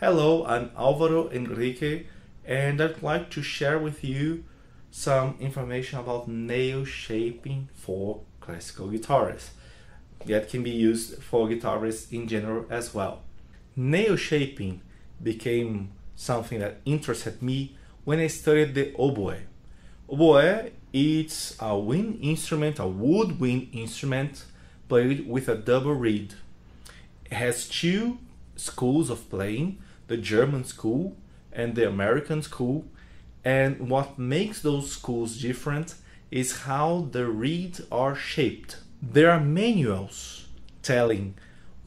Hello, I'm Alvaro Henrique, and I'd like to share with you some information about nail shaping for classical guitarists. That can be used for guitarists in general as well. Nail shaping became something that interested me when I studied the oboe. Oboe is a wind instrument, a woodwind instrument played with a double reed. It has two schools of playing, the German school and the American school, and what makes those schools different is how the reeds are shaped. There are manuals telling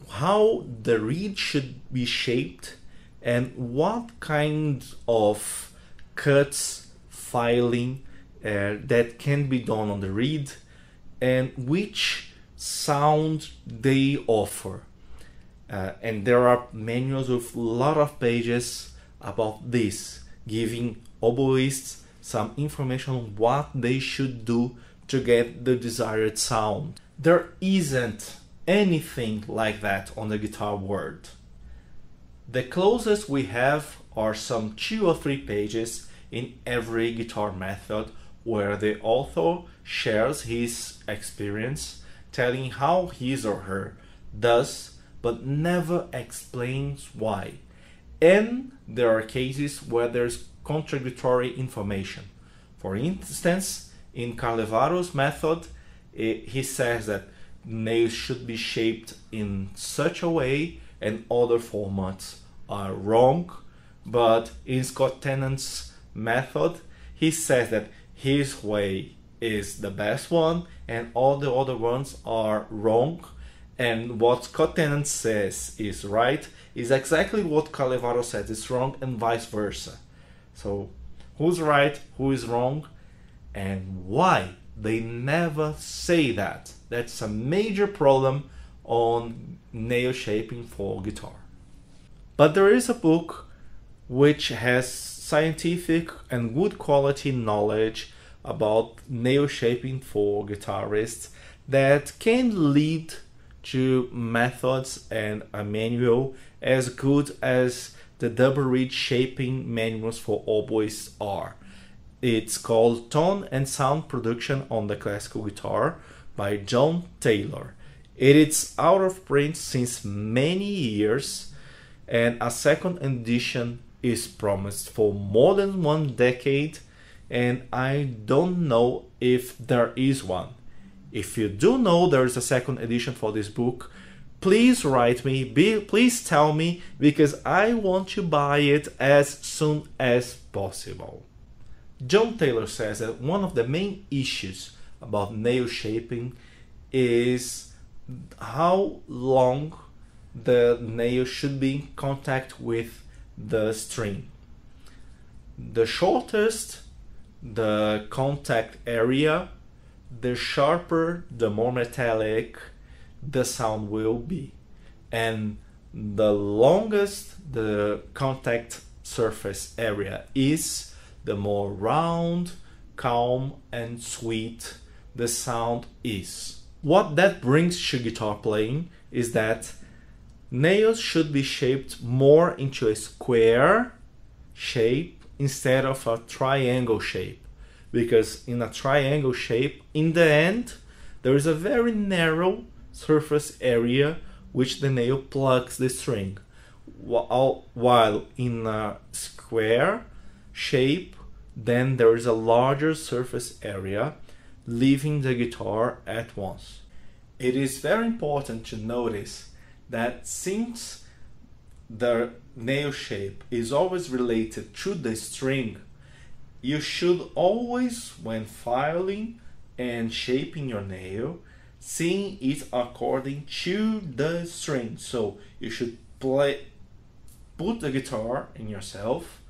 how the reed should be shaped and what kind of cuts, filing that can be done on the reed and which sound they offer. And there are manuals with a lot of pages about this, giving oboists some information on what they should do to get the desired sound. There isn't anything like that on the guitar world. The closest we have are some 2 or 3 pages in every guitar method where the author shares his experience, telling how his or her does, but never explains why. And there are cases where there's contradictory information. For instance, in Alvaro's method, he says that nails should be shaped in such a way and other formats are wrong. But in Scott Tennant's method, he says that his way is the best one and all the other ones are wrong. And what Scott Tennant says is right is exactly what Alvaro says is wrong, and vice versa. So who's right, who is wrong, and why? They never say that. That's a major problem on nail shaping for guitar. But there is a book which has scientific and good quality knowledge about nail shaping for guitarists that can lead to methods and a manual as good as the double reed shaping manuals for oboists are. It's called Tone and Sound Production on the Classical Guitar by John Taylor. It is out of print since many years, and a second edition is promised for more than 1 decade, and I don't know if there is one. If you do know there is a second edition for this book, please write me, please tell me, because I want to buy it as soon as possible. John Taylor says that one of the main issues about nail shaping is how long the nail should be in contact with the string. The shortest the contact area, the sharper, the more metallic the sound will be. And the longest the contact surface area is, the more round, calm, and sweet the sound is. What that brings to guitar playing is that nails should be shaped more into a square shape instead of a triangle shape. Because in a triangle shape, in the end, there is a very narrow surface area which the nail plugs the string. While in a square shape, then there is a larger surface area, leaving the guitar at once. It is very important to notice that since the nail shape is always related to the string, you should always, when filing and shaping your nail, seeing it according to the string. So you should put the guitar in yourself,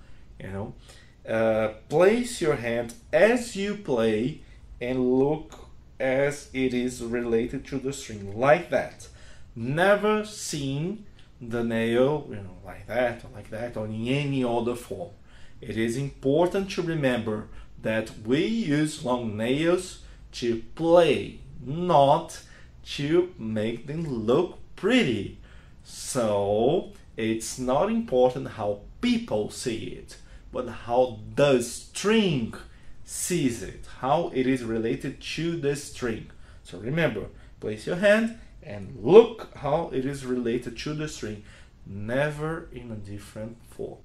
place your hand as you play and look as it is related to the string, like that. Never seeing the nail, like that, or in any other form. It is important to remember that we use long nails to play, not to make them look pretty. So it's not important how people see it, but how the string sees it, how it is related to the string. So remember, place your hand and look how it is related to the string, never in a different form.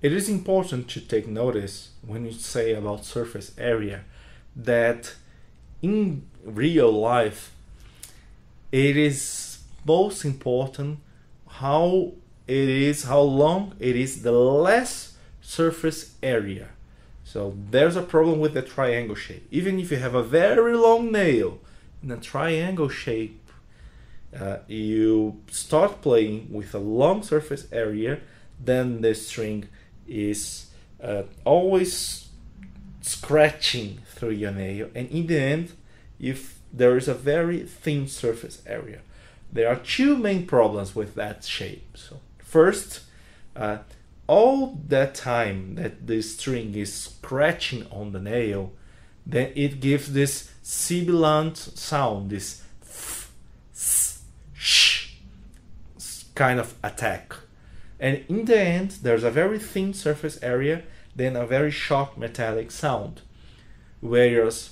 It is important to take notice when you say about surface area that in real life it is most important how long it is the less surface area. So there's a problem with the triangle shape. Even if you have a very long nail in a triangle shape, you start playing with a long surface area, then the string is always scratching through your nail, and in the end, if there is a very thin surface area. There are two main problems with that shape. So first, all that time that the string is scratching on the nail, then it gives this sibilant sound, this sh kind of attack. And in the end, there's a very thin surface area, then a very sharp metallic sound. Whereas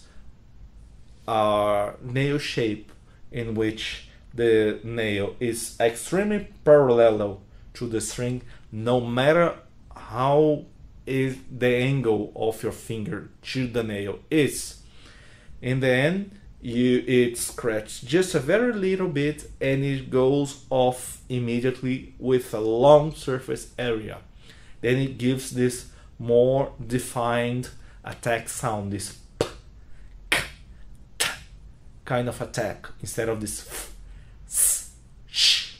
our nail shape, in which the nail is extremely parallel to the string, no matter how is the angle of your finger to the nail is, in the end it scratches just a very little bit and it goes off immediately with a long surface area. Then it gives this more defined attack sound, this kind of attack instead of this sh.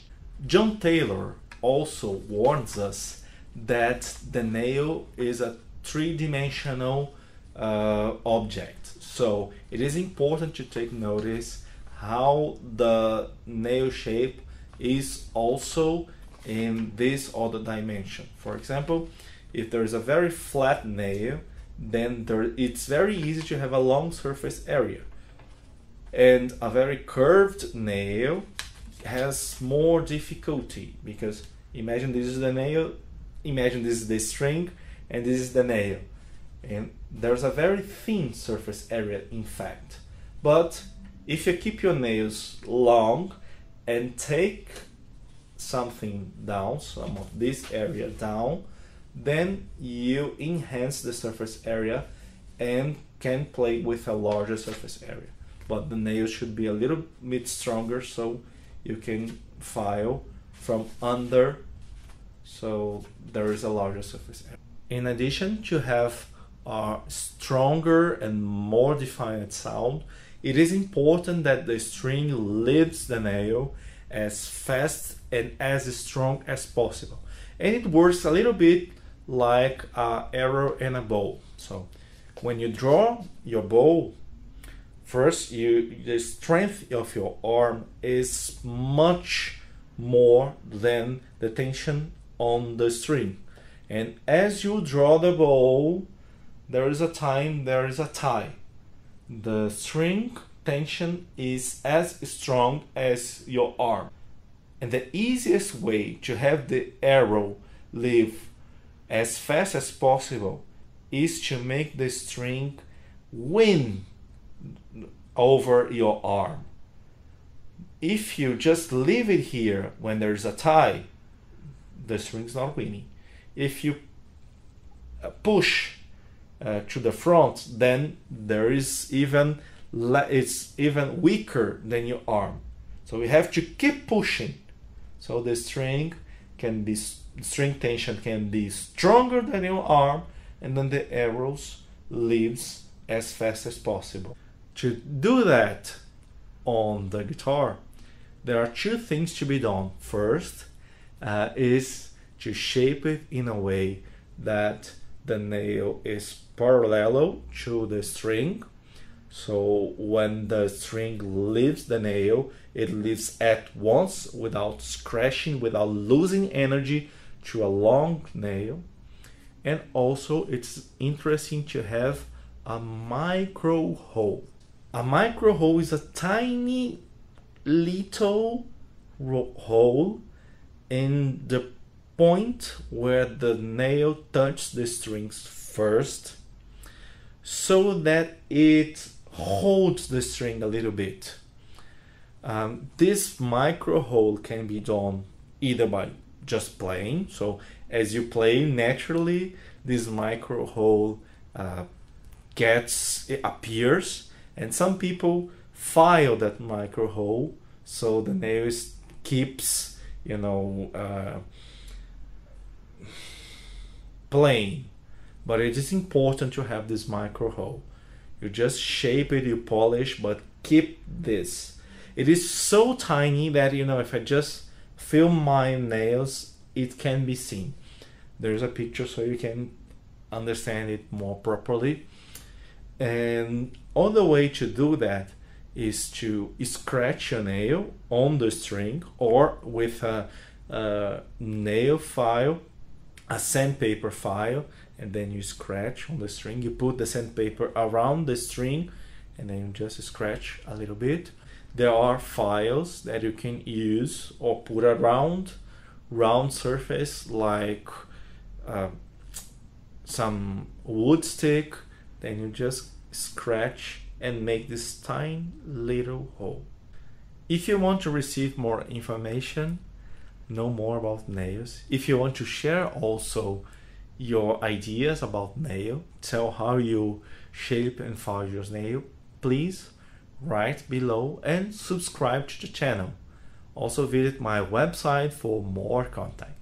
John Taylor also warns us that the nail is a three-dimensional object. So it is important to take notice how the nail shape is also in this other dimension. For example, if there is a very flat nail, then it's very easy to have a long surface area. And a very curved nail has more difficulty, because imagine this is the nail, imagine this is the string, and this is the nail. And there's a very thin surface area, in fact. But if you keep your nails long and take something down, some of this area down, then you enhance the surface area and can play with a larger surface area. But the nail should be a little bit stronger so you can file from under, so there is a larger surface area. In addition to have a stronger and more defined sound, it is important that the string leaves the nail as fast and as strong as possible. And it works a little bit like an arrow and a bow. So when you draw your bow, first, the strength of your arm is much more than the tension on the string. And as you draw the bow, there is a tie. The string tension is as strong as your arm. And the easiest way to have the arrow leave as fast as possible is to make the string win over your arm. If you just leave it here when there's a tie, the string's not winning. If you push to the front, then it's even weaker than your arm. So we have to keep pushing. So the string tension can be stronger than your arm, and then the arrows leaves as fast as possible. To do that on the guitar, there are two things to be done. First is to shape it in a way that the nail is parallel to the string. So when the string leaves the nail, it leaves at once without scratching, without losing energy to a long nail. And also it's interesting to have a micro hole. A micro hole is a tiny little hole in the point where the nail touches the strings first, so that it holds the string a little bit. This micro hole can be done either by just playing, so as you play naturally this micro hole appears, and some people file that micro hole so the nail keeps, you know, playing. But it is important to have this micro hole. You just shape it, you polish, but keep this. It is so tiny that, you know, if I just film my nails, it can be seen. There's a picture so you can understand it more properly. And other way to do that is to scratch your nail on the string, or with a nail file, a sandpaper file, and then you scratch on the string. You put the sandpaper around the string and then you just scratch a little bit. There are files that you can use or put around round surface, like some wood stick. Then you just scratch and make this tiny little hole. If you want to receive more information, know more about nails, if you want to share also your ideas about nail, tell how you shape and file your nail, please write below and subscribe to the channel. Also visit my website for more content.